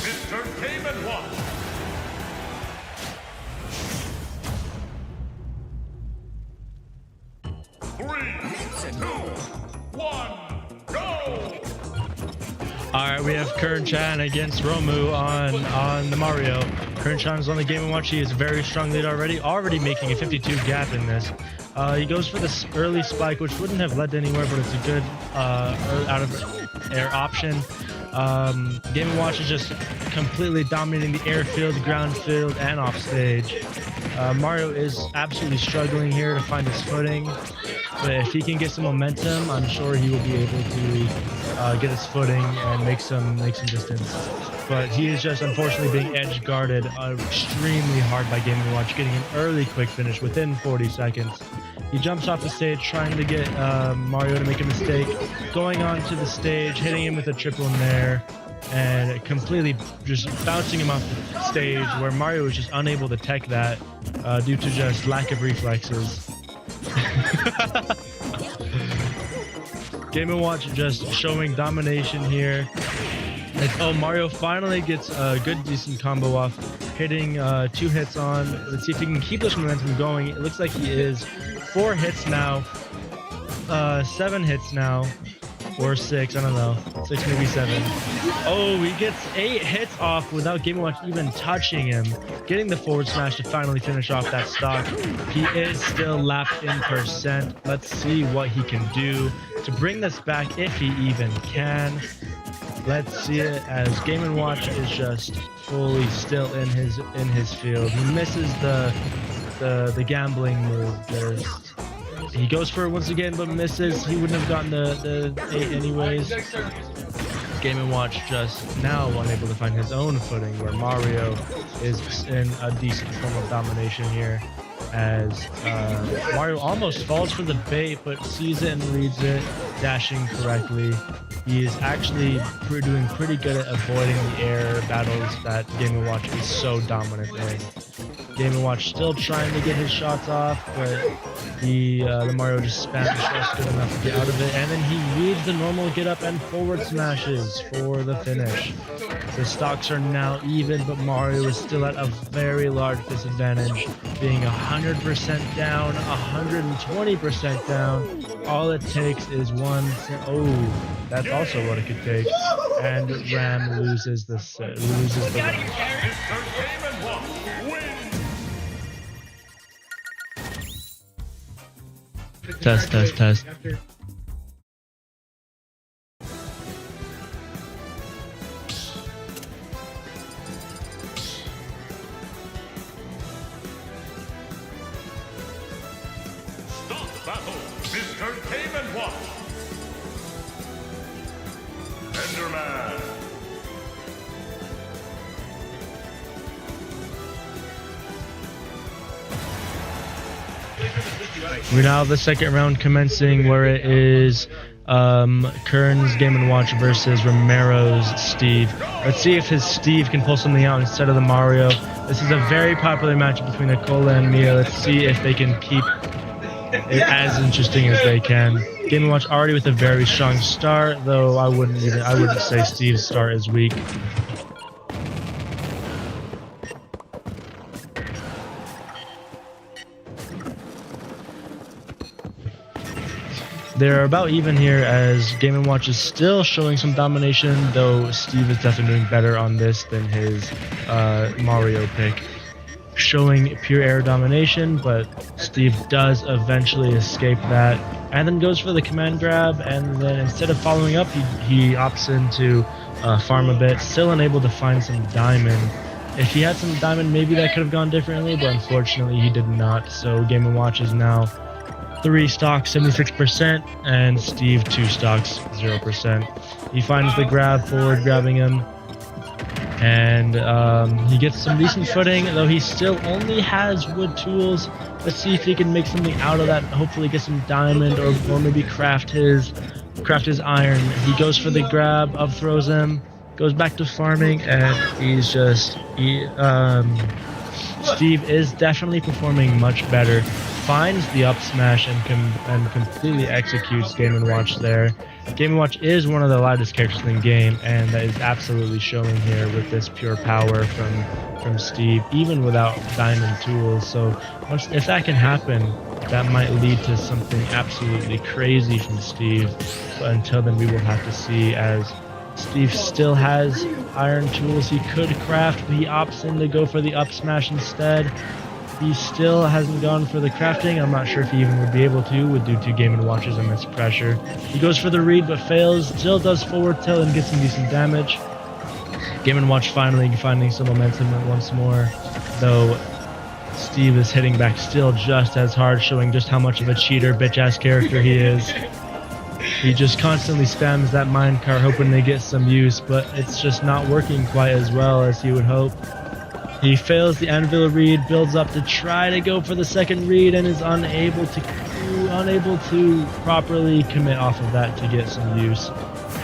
Mr. Game & Watch. Three, two, one, go! Alright, we have Kern-chan against Romu on the Mario. Kern-chan is on the Game & Watch. He is very strong lead already making a 52 gap in this. He goes for this early spike, which wouldn't have led to anywhere, but it's a good out of air option. Game & Watch is just completely dominating the airfield, ground field, and off stage. Mario is absolutely struggling here to find his footing, but if he can get some momentum, I'm sure he will be able to get his footing and make some distance. But he is just unfortunately being edge guarded extremely hard by Game & Watch, getting an early quick finish within 40 seconds. He jumps off the stage trying to get Mario to make a mistake, going onto the stage, hitting him with a triple in there, and completely just bouncing him off the stage, where Mario was just unable to tech that due to just lack of reflexes. Game & Watch just showing domination here. Mario finally gets a good decent combo off, hitting 2 hits on. Let's see if he can keep this momentum going. It looks like he is 4 hits now, 7 hits now, or 6, I don't know, 6, maybe 7. Oh, he gets 8 hits off without Game & Watch even touching him, getting the forward smash to finally finish off that stock. He is still lapped in %. Let's see what he can do to bring this back, if he even can. Let's see it, as Game & Watch is just fully still in his field. He misses the gambling move. He goes for it once again, but misses. He wouldn't have gotten the 8 anyways. Game & Watch just now unable to find his own footing, where Mario is in a decent form of domination here, as Mario almost falls for the bait, but sees it and reads it, dashing correctly. He is actually doing pretty good at avoiding the air battles that Game & Watch is so dominant in. Game & Watch still trying to get his shots off, but the Mario just spams just good enough to get out of it, and then he reads the normal get up and forward smashes for the finish. The stocks are now even, but Mario is still at a very large disadvantage, being 100% down, 120% down. All it takes is that's also what it could take, and Ram loses the round. Test. Stop battle, Mr. Game & Watch. Enderman. We now have the second round commencing, where it is Kern's Game & Watch versus Romero's Steve. Let's see if his Steve can pull something out instead of the Mario. This is a very popular matchup between Nicola and Mia. Let's see if they can keep it as interesting as they can. Game & Watch already with a very strong start, though I wouldn't say Steve's start is weak. They're about even here, as Game & Watch is still showing some domination, though Steve is definitely doing better on this than his Mario pick. Showing pure air domination, but Steve does eventually escape that, and then goes for the command grab, and then instead of following up, he opts into farm a bit, still unable to find some diamond. If he had some diamond, maybe that could have gone differently, but unfortunately he did not, so Game & Watch is now 3 stocks, 76%, and Steve 2 stocks, 0%. He finds the grab, forward grabbing him, and he gets some decent footing, though he still only has wood tools. Let's see if he can make something out of that, hopefully get some diamond, or maybe craft his iron. He goes for the grab, up throws him, goes back to farming, and Steve is definitely performing much better. Finds the up smash and completely executes Game & Watch there. Game & Watch is one of the lightest characters in the game, and that is absolutely showing here with this pure power from Steve, even without diamond tools. So if that can happen, that might lead to something absolutely crazy from Steve. But until then, we will have to see, as Steve still has iron tools he could craft, but he opts in to go for the up smash instead. He still hasn't gone for the crafting. I'm not sure if he even would be able to, due to Game & Watch's immense pressure. He goes for the read but fails, still does forward tilt and gets some decent damage. Game & Watch finally finding some momentum once more, though Steve is hitting back still just as hard, showing just how much of a cheater, bitch-ass character he is. He just constantly spams that minecart hoping they get some use, but it's just not working quite as well as he would hope. He fails the anvil read, builds up to try to go for the second read, and is unable to properly commit off of that to get some use.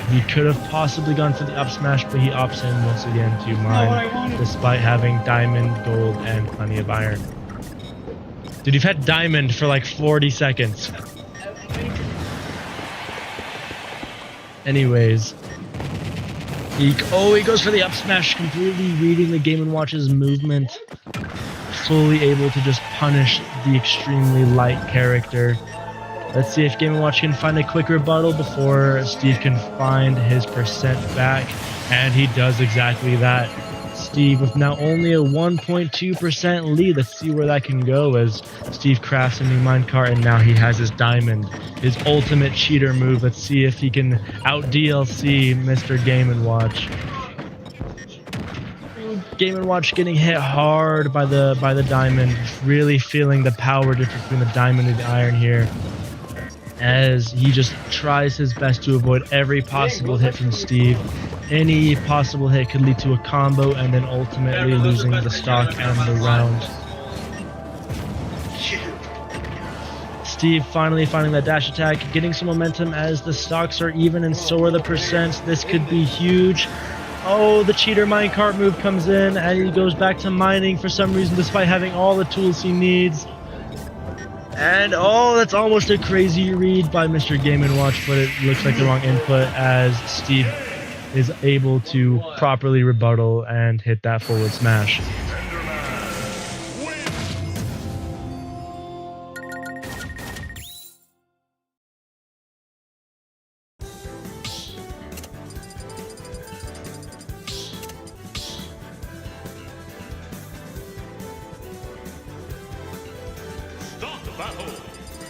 He could have possibly gone for the up smash, but he opts in once again to mine, despite having diamond, gold, and plenty of iron. Dude, you've had diamond for like 40 seconds. Anyways, he goes for the up smash, completely reading the Game & Watch's movement, fully able to just punish the extremely light character. Let's see if Game & Watch can find a quick rebuttal before Steve can find his percent back, and he does exactly that. Steve with now only a 1.2% lead. Let's see where that can go as Steve crafts a new minecart, and now he has his diamond, his ultimate cheater move. Let's see if he can out DLC Mr. Game & Watch. Game & Watch getting hit hard by the diamond, really feeling the power difference between the diamond and the iron here, as he just tries his best to avoid every possible hit from Steve. Any possible hit could lead to a combo and then ultimately losing the stock and the round. Steve finally finding that dash attack, getting some momentum as the stocks are even and so are the percents. This could be huge. Oh, the cheater minecart move comes in and he goes back to mining for some reason despite having all the tools he needs. And oh, that's almost a crazy read by Mr. Game & Watch, but it looks like the wrong input as Steve is able to properly rebuttal and hit that forward smash. Start the battle,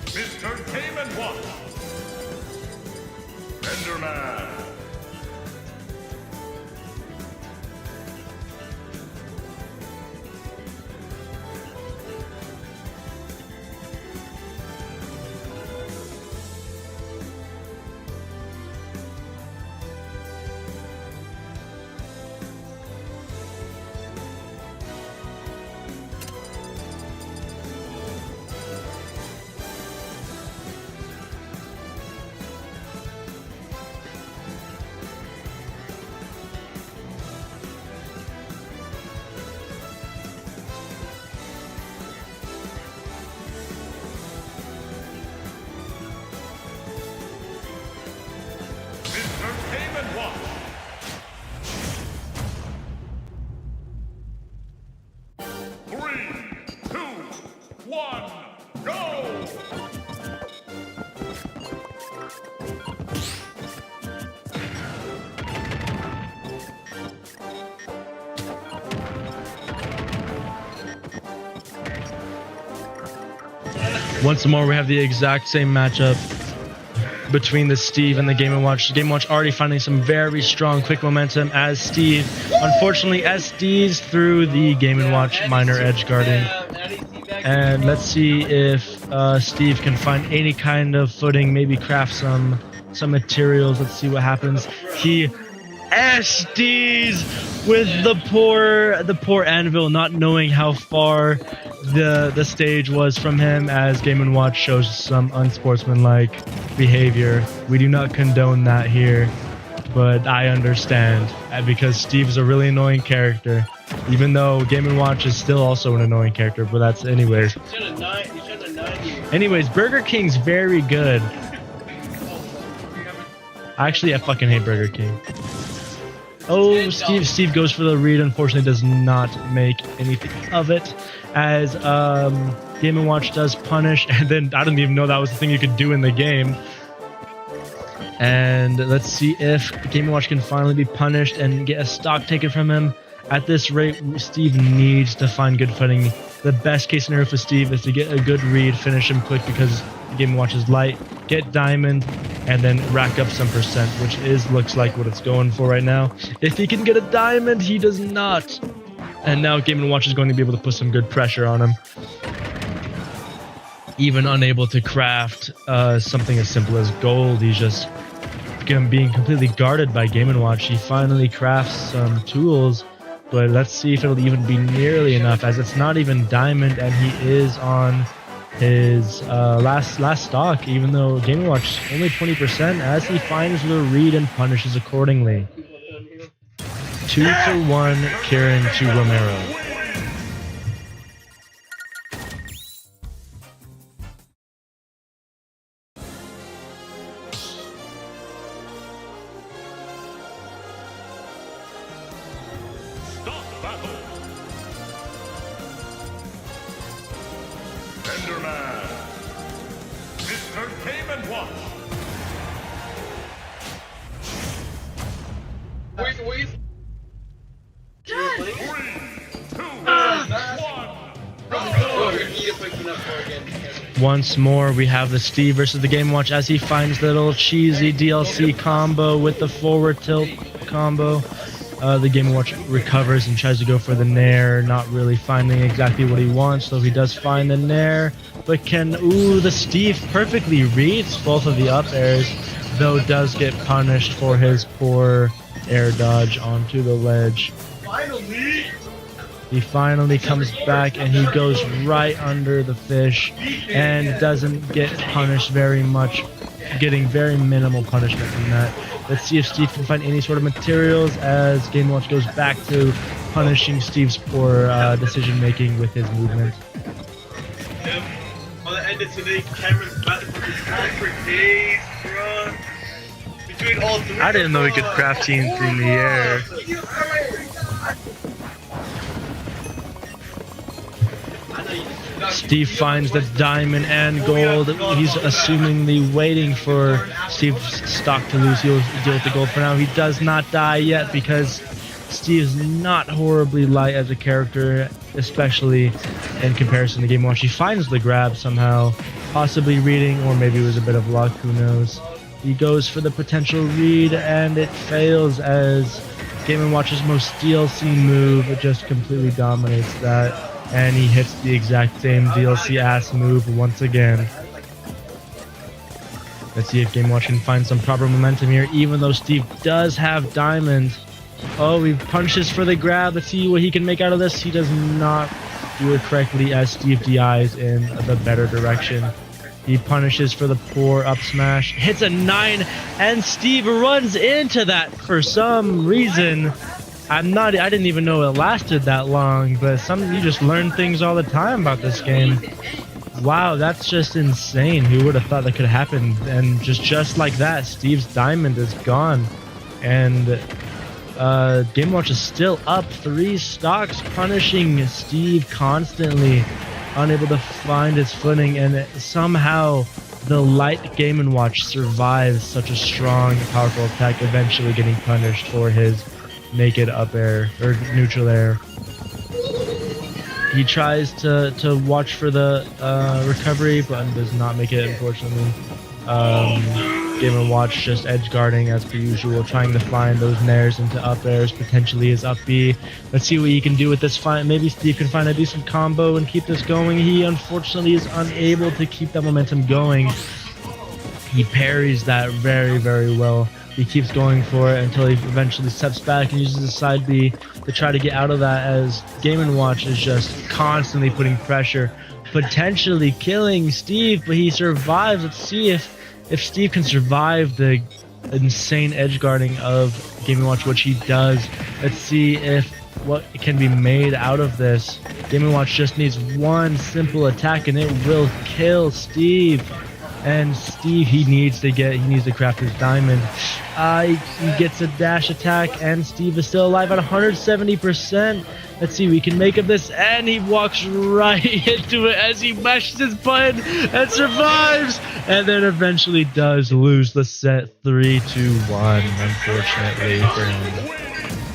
Mr. Game & Watch. Enderman. Once more, we have the exact same matchup between the Steve and the Game & Watch. Game & Watch already finding some very strong quick momentum as Steve unfortunately SDs through the Game & Watch minor edge guarding. And let's see if Steve can find any kind of footing, maybe craft some materials. Let's see what happens. He SDs with the poor anvil, not knowing how far the stage was from him, as Game & Watch shows some unsportsmanlike behavior. We do not condone that here, but I understand, because Steve's a really annoying character, even though Game & Watch is still also an annoying character, but that's anyways. Anyways, Burger King's very good. Actually, I fucking hate Burger King. Oh, Steve goes for the read. Unfortunately, does not make anything of it. As Game & Watch does punish, and then I didn't even know that was the thing you could do in the game. And let's see if Game & Watch can finally be punished and get a stock taken from him. At this rate, Steve needs to find good footing. The best case scenario for Steve is to get a good read, finish him quick because the Game & Watch is light, get diamond, and then rack up some percent, which looks like what it's going for right now. If he can get a diamond, he does not. And now Game & Watch is going to be able to put some good pressure on him. Even unable to craft something as simple as gold, he's just being completely guarded by Game & Watch. He finally crafts some tools, but let's see if it'll even be nearly enough, as it's not even diamond, and he is on his last stock, even though Game & Watch only 20%, as he finds the read and punishes accordingly. 2-1 Karen to Romero. Enderman. Mr. Game & Watch. Wait. 3, 2, 1. Once more, we have the Steve versus the Game & Watch as he finds the little cheesy DLC combo with the forward tilt combo. The Game & Watch recovers and tries to go for the nair, not really finding exactly what he wants, so he does find the nair, but the Steve perfectly reads both of the up airs, though does get punished for his poor air dodge onto the ledge. He finally comes back and he goes right under the fish and doesn't get punished very much, getting very minimal punishment from that. Let's see if Steve can find any sort of materials as Game & Watch goes back to punishing Steve's poor decision making with his movement. On the end of today, Cameron's about to put his hand for days, bro. Between all three. I didn't know he could craft TNT in the air. Steve finds the diamond and gold. He's assumingly waiting for Steve's stock to lose. He'll deal with the gold for now. He does not die yet because Steve's not horribly light as a character, especially in comparison to Game & Watch. He finds the grab somehow, possibly reading, or maybe it was a bit of luck, who knows. He goes for the potential read and it fails as Game & Watch's most DLC move. It just completely dominates that. And he hits the exact same DLC ass move once again. Let's see if Game & Watch can find some proper momentum here, even though Steve does have diamond. Oh, he punches for the grab. Let's see what he can make out of this. He does not do it correctly as Steve DIs in the better direction. He punishes for the poor up smash, hits a 9, and Steve runs into that for some reason. I didn't even know it lasted that long, but you just learn things all the time about this game. Wow, that's just insane. Who would have thought that could happen? And just like that, Steve's diamond is gone. And Game & Watch is still up 3 stocks, punishing Steve constantly, unable to find his footing, and somehow the light Game & Watch survives such a strong, powerful attack, eventually getting punished for his naked up air or neutral air. He tries to watch for the recovery, but does not make it, unfortunately. Game & Watch just edge guarding as per usual, trying to find those nairs into up airs, potentially his up B. Let's see what he can do with this fight. Maybe Steve can find a decent combo and keep this going. He unfortunately is unable to keep that momentum going. He parries that very, very well. He keeps going for it until he eventually steps back and uses his side B to try to get out of that, as Game & Watch is just constantly putting pressure, potentially killing Steve, but he survives. Let's see if Steve can survive the insane edge guarding of Game & Watch, which he does. Let's see if what can be made out of this. Game & Watch just needs one simple attack and it will kill Steve. And Steve, he needs to craft his diamond. He gets a dash attack, and Steve is still alive at 170%. Let's see, we can make of this, and he walks right into it as he mashes his button and survives, and then eventually does lose the set 3-1, unfortunately for him.